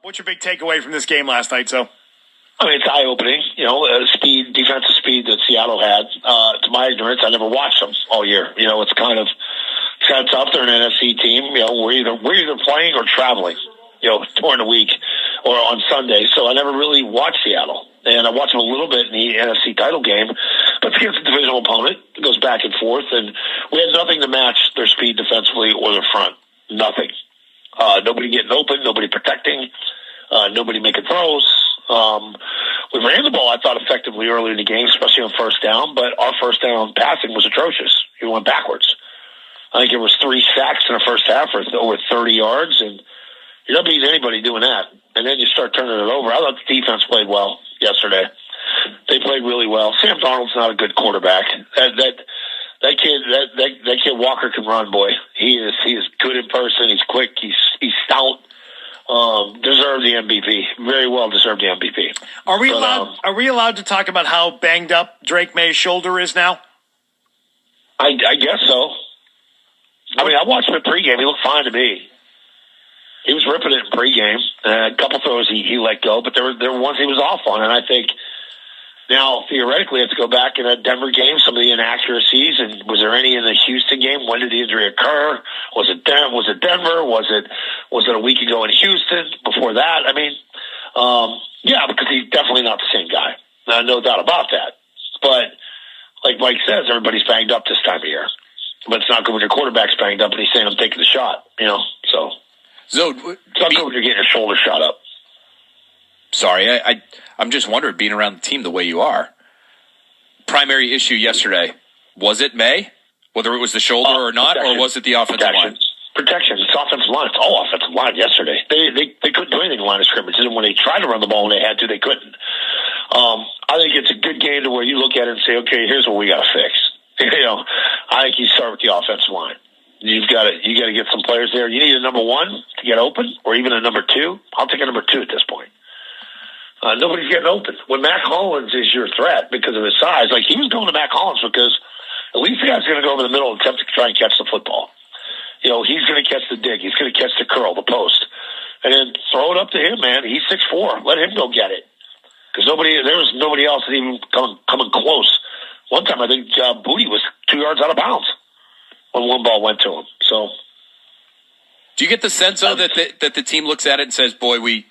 What's your big takeaway from this game last night, so? I mean, it's eye-opening. Defensive speed that Seattle had. To my ignorance, I never watched them all year. It's kind of tough. They're an NFC team. We're either playing or traveling, during the week or on Sunday. So I never really watched Seattle. And I watched them a little bit in the NFC title game. But against a divisional opponent, it goes back and forth. And we had nothing to match their speed defensively or their front. Nothing. Nobody getting open, nobody protecting, nobody making throws. We ran the ball, I thought, effectively early in the game, especially on first down. But our first down passing was atrocious. He went backwards. I think it was 3 sacks in the first half for over 30 yards. And you're not beating anybody doing that. And then you start turning it over. I thought the defense played well yesterday. They played really well. Sam Darnold's not a good quarterback. That kid Walker can run, boy. He is good in person. He's quick. He's stout. Deserved the MVP. Very well deserved the MVP. Are we allowed to talk about how banged up Drake May's shoulder is now? I guess so. I mean, I watched him in pregame. He looked fine to me. He was ripping it in pregame. A couple throws he let go, but there were ones he was off on, and I think now theoretically have to go back in a Denver game, some of the inaccuracies, and was there any in the Houston game? When did the injury occur? Was it Denver? Was it a week ago in Houston? Before that, I mean, yeah, because he's definitely not the same guy. No doubt about that. But like Mike says, everybody's banged up this time of year. But it's not good when your quarterback's banged up and he's saying, I'm taking the shot, so it's not good when you're getting your shoulder shot up. Sorry, I'm just wondering, being around the team the way you are, primary issue yesterday, was it May? Whether it was the shoulder or not, or was it the offensive line? Protection. It's offensive line. It's all offensive line yesterday. They couldn't do anything in the line of scrimmage. And when they tried to run the ball when they had to, they couldn't. I think it's a good game to where you look at it and say, okay, here's what we got to fix. I think you start with the offensive line. You got to get some players there. You need a number 1 to get open, or even a number 2. I'll take a number 2 at this point. Nobody's getting open. When Mac Hollins is your threat because of his size, like he was going to Mac Hollins because at least the guy's going to go over the middle and attempt to try and catch the football. He's going to catch the dig. He's going to catch the curl, the post. And then throw it up to him, man. He's 6'4". Let him go get it. Because there was nobody else that even coming close. One time, I think Booty was 2 yards out of bounds when one ball went to him. So, do you get the sense, though, that the team looks at it and says, boy,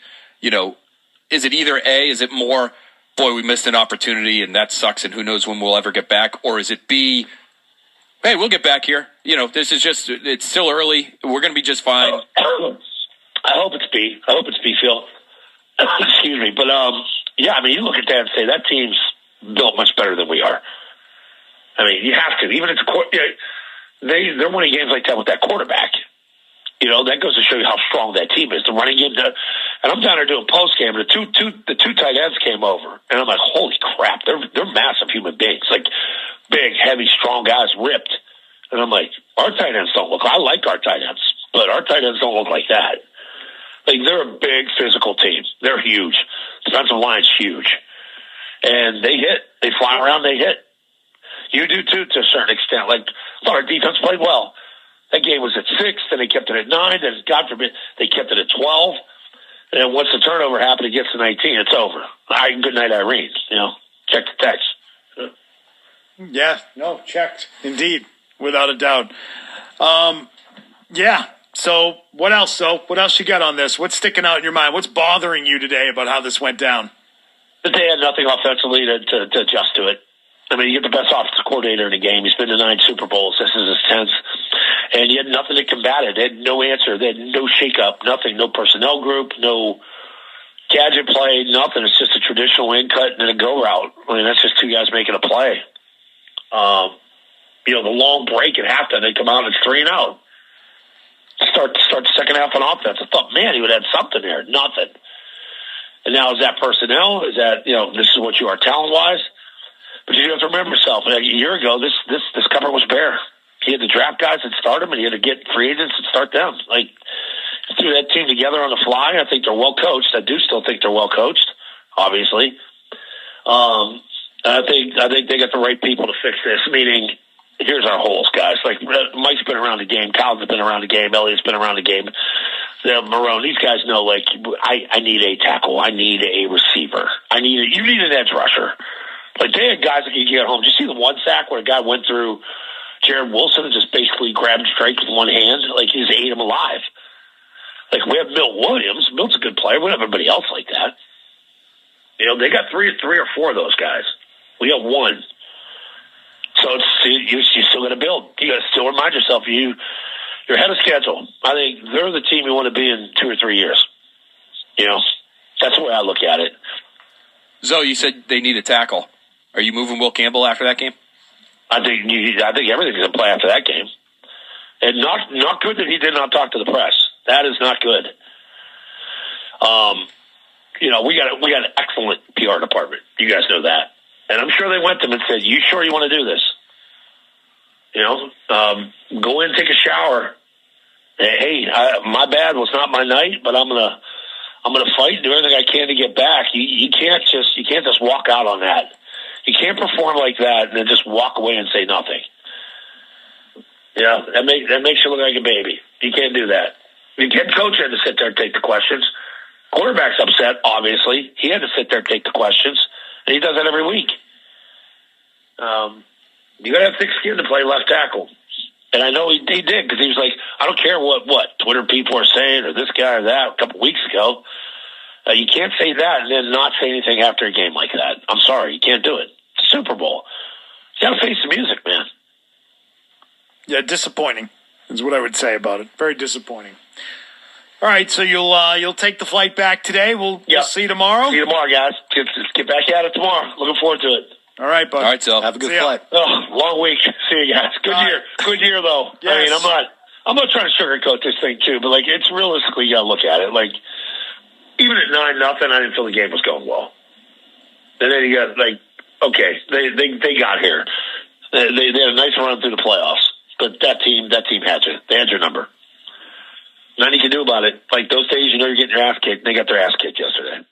is it either A, is it more, boy, we missed an opportunity and that sucks and who knows when we'll ever get back? Or is it B, hey, we'll get back here. This is just, it's still early. We're going to be just fine. I hope it's B. Phil. Excuse me. But, yeah, I mean, you look at that and say that team's built much better than we are. I mean, you have to. Even if they're winning games like that with that quarterback. That goes to show you how strong that team is. The running game, and I'm down there doing post game. The two tight ends came over, and I'm like, holy crap! They're massive human beings, like big, heavy, strong guys, ripped. And I'm like, our tight ends don't look. I like our tight ends, but our tight ends don't look like that. Like they're a big physical team. They're huge. Defensive line's huge, and they hit. They fly around. They hit. You do too, to a certain extent. Like I thought our defense played well. That game was at 6, then they kept it at 9, then God forbid they kept it at 12. And then once the turnover happened, it gets to 19, it's over. Good night, Irene. Check the text. Yeah, no, checked. Indeed, without a doubt. Yeah, so what else, So what else you got on this? What's sticking out in your mind? What's bothering you today about how this went down? That they had nothing offensively to adjust to it. I mean, you get the best offensive coordinator in the game. He's been to 9 Super Bowls. This is his 10th. And you had nothing to combat it. They had no answer. They had no shakeup, nothing. No personnel group, no gadget play, nothing. It's just a traditional in cut and then a go route. I mean, that's just 2 guys making a play. The long break at halftime, they come out and it's 3 and out. Start the second half on offense. I thought, man, he would have something there. Nothing. And now is that personnel? Is that, this is what you are talent-wise? But you have to remember yourself. A year ago, this cupboard was bare. He had to draft guys that start them, and he had to get free agents and start them. Like, threw that team together on the fly. I think they're well coached. I do still think they're well coached, obviously. I think they got the right people to fix this. Meaning, here's our holes, guys. Like, Mike's been around the game. Kyle's been around the game. Elliot's been around the game. Marone, these guys know, like, I need a tackle. I need a receiver. You need an edge rusher. Like, they had guys that you get home. Did you see the one sack where a guy went through Jared Wilson and just basically grabbed Drake with one hand? Like, he just ate him alive. Like, we have Milt Williams. Milt's a good player. We don't have anybody else like that. They got three or four of those guys. We got one. So you still got to build. You got to still remind yourself you're ahead of schedule. I think they're the team you want to be in 2 or 3 years. That's the way I look at it. Zoe, you said they need a tackle. Are you moving Will Campbell after that game? I think everything's in play after that game. And not good that he did not talk to the press. That is not good. We got an excellent PR department. You guys know that. And I'm sure they went to him and said, "You sure you want to do this? Go in, take a shower. Hey, my bad was not my night, but I'm gonna fight and do everything I can to get back." You can't just walk out on that. You can't perform like that and then just walk away and say nothing. That makes you look like a baby. You can't do that. The head coach had to sit there and take the questions. Quarterback's upset, obviously. He had to sit there and take the questions. And he does that every week. You got to have thick skin to play left tackle. And I know he did, because he was like, I don't care what Twitter people are saying or this guy or that a couple weeks ago. You can't say that and then not say anything after a game like that. I'm sorry. You can't do it. It's Super Bowl. You got to face the music, man. Yeah, disappointing is what I would say about it. Very disappointing. All right, so you'll take the flight back today. We'll see you tomorrow. See you tomorrow, guys. Get back at it tomorrow. Looking forward to it. All right, bud. All right, so have a good flight. Long week. See you guys. Good year. Good year, though. Yes. I mean, I'm not trying to sugarcoat this thing too, but like, it's realistically, you got to look at it. Like, even at 9-0, I didn't feel the game was going well. And then you got okay, they got here. They had a nice run through the playoffs, but that team had you. They had your number. Nothing you can do about it. Like, those days, you're getting your ass kicked. They got their ass kicked yesterday.